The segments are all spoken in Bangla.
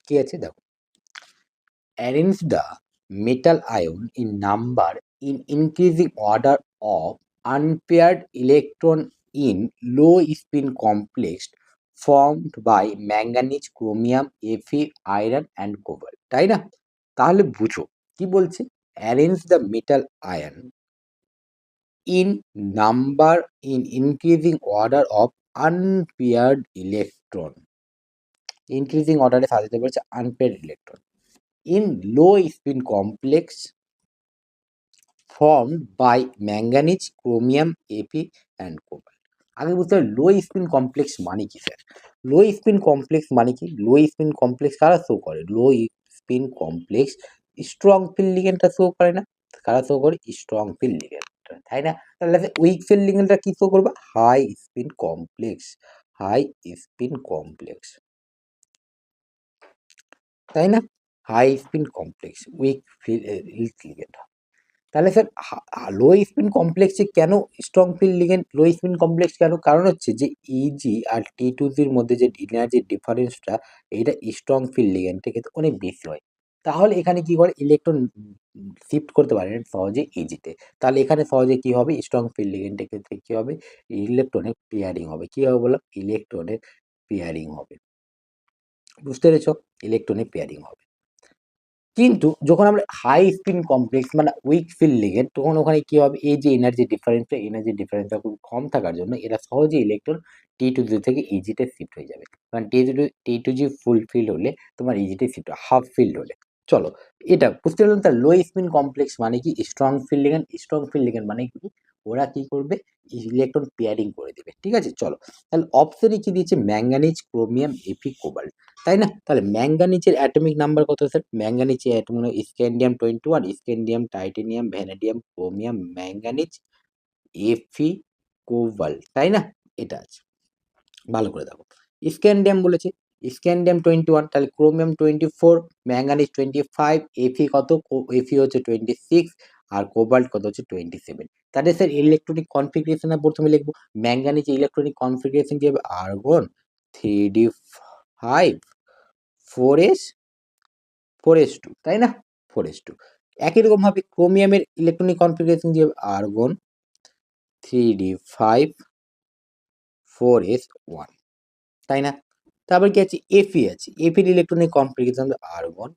কি আছে দেখো, arrange the metal ion in number in increasing order of unpaired electron in low spin complex formed by manganese, chromium, Fe, iron and cobalt, তাই না? তাহলে বুঝো কি বলছে, arrange the metal ion in number in increasing order of unpaired electron, increasing order এ সাজাতে বলছে unpaired electron in low spin complex formed by manganese, chromium, Fe and cobalt. আগে বুঝতে হবে লো স্পিন কমপ্লেক্স মানে কি স্যার? লো স্পিন কমপ্লেক্স মানে কি? লো স্পিন কমপ্লেক্স কারা শো করে? Low spin complex strong field লিগেন্ডটা শো করে না? কারা শো করে? স্ট্রং ফিল্ড লিগেন্ডটা, তাই না? তাহলে উইক ফিল্ড লিগেন্ডটা কি শো করবে? High spin complex, high spin complex, তাই না? High spin complex weak ligand. তাহলে স্যার লো স্পিন কমপ্লেক্সে কেন strong field ligand, low spin complex কেন? কারণ হচ্ছে যে ইজি আর T2জির মধ্যে যে এনার্জির ডিফারেন্সটা, এইটা স্ট্রং ফিল্ড লিগেন্ডের ক্ষেত্রে অনেক বেশি হয়। তাহলে এখানে কি করে, ইলেকট্রন শিফট করতে পারে সহজে ইজিতে। তাহলে এখানে সহজে কি হবে, স্ট্রং ফিল্ড লিগেন্ডের ক্ষেত্রে কি হবে, ইলেকট্রনের পেয়ারিং হবে। কি হবে বলো? ইলেকট্রনের পেয়ারিং হবে। বুঝতে পেরেছো? ইলেকট্রনের পেয়ারিং হবে। কিন্তু যখন আমরা হাই স্পিন কমপ্লেক্স মানে উইক ফিল্ড লিগেন্ড, তখন ওখানে কি হবে, এই যে এনার্জি ডিফারেন্সটা খুব কম থাকার জন্য এরা সহজে ইলেকট্রন T2G থেকে ইজিতে শিফট হয়ে যাবে। কারণ T2G ফুল ফিল্ড হলে তোমার ইজিতে শিফট হয়, হাফ ফিল্ড হলে। চলো এটা বুঝতে পারলাম। তার লো স্পিন কমপ্লেক্স মানে কি? Strong field ligand. Strong field ligand মানে কি? ওরা কি করবে, ইলেকট্রন পেয়ারিং করে দেবে। ঠিক আছে, চলো তাহলে অপশনে কি দিয়েছে, ম্যাঙ্গানিজ, ক্রোমিয়াম, Fe, কোবাল্ট, তাই না? তাহলে ম্যাঙ্গানিজের অ্যাটমিক নাম্বার কত স্যার? ম্যাঙ্গানিজের atom scandium 21, scandium, titanium, vanadium, chromium, manganese, Fe, cobalt, তাই না? এটা আছে, ভালো করে দেখো। স্ক্যান্ডিয়াম বলেছে, স্ক্যান্ডিয়াম 21, তাহলে ক্রোমিয়াম 24, ম্যাঙ্গানিজ 25, Fe কত? Fe হচ্ছে 26 আর কোবাল্ট কত হচ্ছে 27। তাহলে স্যার ইলেকট্রনিক কনফিগারেশন প্রথমে লিখবো। ম্যাঙ্গানিজ ইলেকট্রনিক কনফিগারেশন কি হবে? আর্গন 3d5 4s2, তাই না? 4s2। একই রকম ভাবে ক্রোমিয়ামের ইলেকট্রনিক কনফিগারেশন কি হবে? আর্গন 3d5 4s1, তাই না? তারপর কি আছে? Fe আছে, Fe এর ইলেকট্রনিক কনফিগারেশন হবে আর্গন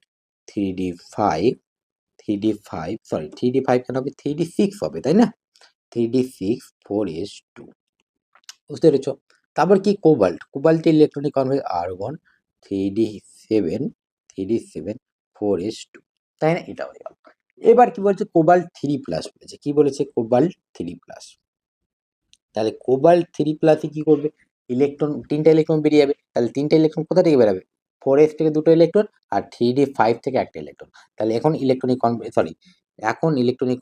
3d5 সরি 3d5 কেন হবে? 3d6 হবে, তাই না? 3d6 4s2, বুঝতে পেরেছো? তারপর কি? কোবাল্টের electronic configuration argon 3d7 4s2, তাই না? এটা হয়ে গেল। এবার কি বলছে? কোবাল্ট 3+ বলেছে। কি বলেছে? কোবাল্ট 3+। তাহলে কোবাল্ট 3+ কি করবে? ইলেকট্রন, তিনটা ইলেকট্রন বেরিয়ে যাবে। তাহলে তিনটা ইলেকট্রন কোথা থেকে বেরাবে? 4s থেকে দুটো ইলেকট্রন আর 3d5 থেকে একটা ইলেকট্রন। তাহলে এখন ইলেকট্রনিক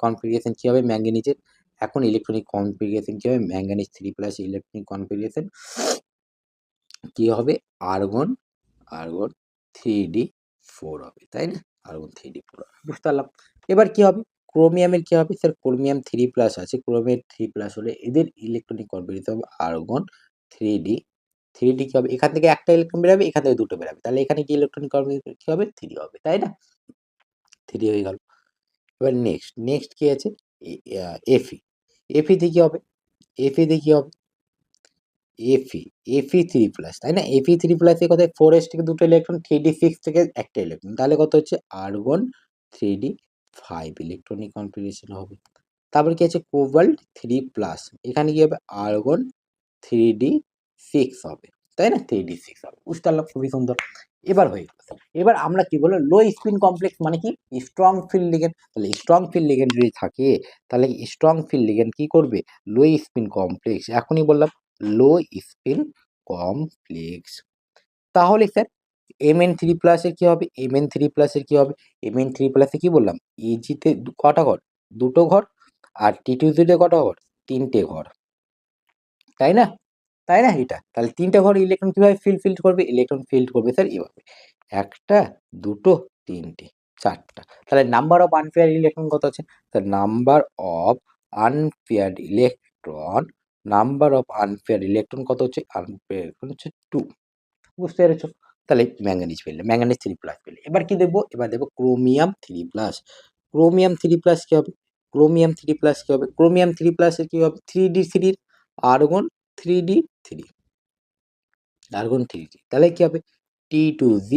কনফিগারেশন কি হবে ম্যাঙ্গানিজের? এখন ইলেকট্রনিক কনফিগারেশন কি হবে? ম্যাঙ্গানিজ 3+ ইলেকট্রনিক কনফিগারেশন কি হবে? আর্গন 3d4 হবে, তাই না? আর্গন 3d4 হবে, বুঝতে পারলাম। এবার কি হবে? ক্রোমিয়ামের কি হবে স্যার? ক্রোমিয়াম 3+ আছে, ক্রোমিয়াম 3+ হলে এদের ইলেকট্রনিক কনফিগারেশন হবে আর্গন 3d। কি হবে? এখান থেকে একটা ইলেকট্রন বেরাবে, এখান থেকে দুটো বেরাবে। তাহলে এখানে কি ইলেকট্রনিক কনফিগারেশন কি হবে? 3 হবে, তাই না? 3 হয়ে গেল। এবার নেক্সট কি আছে? Fe। Fe দিয়ে কি হবে? Fe দিয়ে কি হবে? Fe3+, তাই না? Fe3+ এর কথায় 4s থেকে দুটো ইলেকট্রন, 3d6 থেকে একটা ইলেকট্রন, তাহলে কত হচ্ছে? আর্গন 3d5 ইলেকট্রনিক কনফিগারেশন হবে। তারপর কি আছে? কোবাল্ট 3+, এখানে কি হবে? আর্গন 3d6 হবে, তাই না? 3d6 হবে, বুঝতে পারলাম, খুবই সুন্দর। এবার হয়ে গেল। এবার আমরা কি বলবো? লো স্পিন কমপ্লেক্স মানে কি? Strong field ligand. তাহলে স্ট্রং ফিল্ড লিগেন্ড যদি থাকে, তাহলে স্ট্রং ফিল্ড লিগেন্ড কি করবে? লো স্পিন কমপ্লেক্স, এখনই বললাম লো স্পিন কমপ্লেক্স। তাহলে স্যার Mn3+ এর কি হবে? Mn3+ এর কি হবে? Mn3+ এ কি বললাম? ইজিতে কটা ঘর? দুটো ঘর। আর T2 কটা ঘর? তিনটে ঘর, তাই না? তাই না? এটা তাহলে তিনটা ঘর ইলেকট্রন কিভাবে ফিল্ড করবে? ইলেকট্রন ফিল্ড করবে স্যার এভাবে, একটা, দুটো, তিনটে, চারটা। তাহলে নাম্বার অফ আনপেয়ার ইলেকট্রন কত আছে? তাহলে নাম্বার অফ আনপেয়ার ইলেকট্রন কত হচ্ছে? আনপেয়ার ইলেকট্রন হচ্ছে 2, বুঝতে পেরেছো? তাহলে ম্যাঙ্গানিজ পেলে, ম্যাঙ্গানিজ 3+ পেলে। এবার কি দেবো? এবার দেবো ক্রোমিয়াম 3+। ক্রোমিয়াম 3+ কি হবে? ক্রোমিয়াম 3+ কি হবে? ক্রোমিয়াম 3+ এর কি হবে? 3d3 argon 3d3, argon 3d, তাহলে কি হবে? T2Z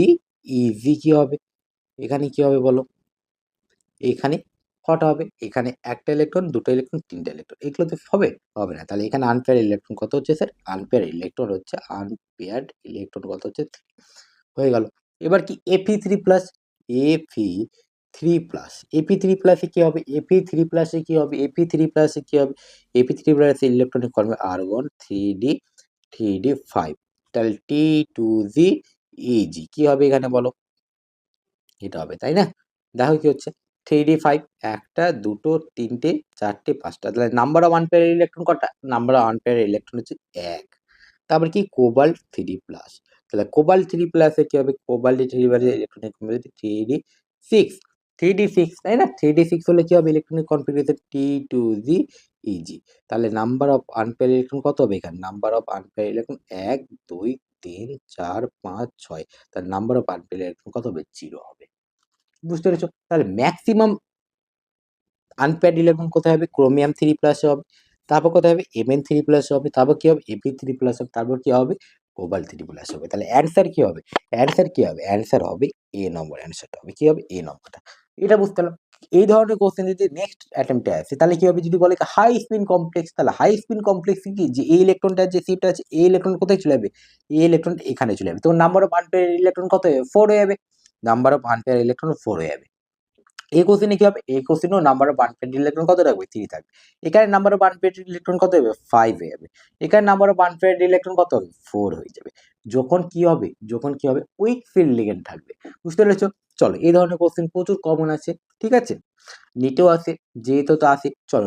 কি হবে? এখানে কি হবে বলো? এখানে কটা হবে? এখানে একটা ইলেকট্রন, দুটো ইলেকট্রন, তিনটা ইলেকট্রন, এগুলো তো হবে? হবে না। তাহলে এখানে আনপেয়ার ইলেকট্রন কত হচ্ছে স্যার? আনপেয়ার ইলেকট্রন হচ্ছে কত হচ্ছে? হয়ে গেল। এবার কি Fe3+, Fe3+, Fe3+ এ কি হবে? Fe3+ এ কি হবে? Fe3+ এ কি হবে? Fe3+ এর ইলেকট্রনিক ফর্মে আর্গন 3d5, তাহলে T2ZeG কি হবে এখানে বলো? এটা হবে, তাই না? দেখো কি হচ্ছে? 3d5, একটা, দুটো, তিনটে, চারটে, পাঁচটা, তাহলে নাম্বার অফ আনপেয়ার ইলেকট্রন কটা? নাম্বার অফ আনপেয়ার ইলেকট্রন হচ্ছে 1। তারপর কি কোবাল্ট 3+, তাহলে কোবাল্ট 3+ এ কি হবে? কোবাল্ট 3+ এর ইলেকট্রনিক কনফিগারেশন 3d6, 3d6, তাই না? 3d6 হলে কি হবে ইলেকট্রনিক কনফিগারেশন? T2ZeG, তাহলে নাম্বার অফ আনপেয়ার ইলেকট্রন কত হবে এখানে? নাম্বার অফ আনপেয়ার ইলেকট্রন 1, 2, 3, 4, 5, 6, তাহলে নাম্বার অফ আনপেয়ার ইলেকট্রন কত হবে? 0 হবে। বুঝতে পেরেছো? তাহলে ম্যাক্সিমাম আনপেয়ার্ড ইলেকট্রন কোথায় হবে? ক্রোমিয়াম 3+ এ হবে। তারপর কোথায় হবে? Mn3+ হবে। তারপর কি হবে? Fe3+ হবে। তারপর কি হবে? কোবাল্ট 3+ হবে। তাহলে অ্যান্সার কি হবে? অ্যান্সার কি হবে? অ্যান্সার হবে এ নম্বর, অ্যান্সারটা হবে কি হবে? এ নম্বরটা। এটা বুঝতে পারলাম। এই ধরনের কোশ্চেন যদি নেক্সট অ্যাটেম্পটে আসে তাহলে কি হবে? যদি বলে হাই স্পিন কমপ্লেক্স, তাহলে হাই স্পিন কমপ্লেক্স কি? যে এই ইলেকট্রনটার যে শিফট আছে, এই ইলেকট্রন কোথায় চলে যাবে? এই ইলেকট্রন এখানে চলে যাবে। তো নাম্বার অফ আনপেয়ার ইলেকট্রন কত হবে? 4 হয়ে যাবে। নাম্বার অফ আনপেয়ার ইলেকট্রন 4 হয়ে যাবে। এই কোশ্চেনে কি হবে? এই কোশ্চেনেও নাম্বার অফ আনপেয়ার্ড ইলেকট্রন কত রাখবে? 3 থাকবে। এখানে নাম্বার অফ আনপেয়ার্ড ইলেকট্রন কত হবে? 5 হয়ে যাবে। এখানে নাম্বার অফ আনপেয়ার্ড ইলেকট্রন কত হবে? 4 হয়ে যাবে। যখন কি হবে? যখন কি হবে? উইক ফিল্ড লিগেন্ড থাকবে। বুঝতে পেরেছো? চলো, এই ধরনের কোশ্চেন প্রচুর কমন আছে, ঠিক আছে? নিটেও আসে, যেহেতু তো আসে, চলো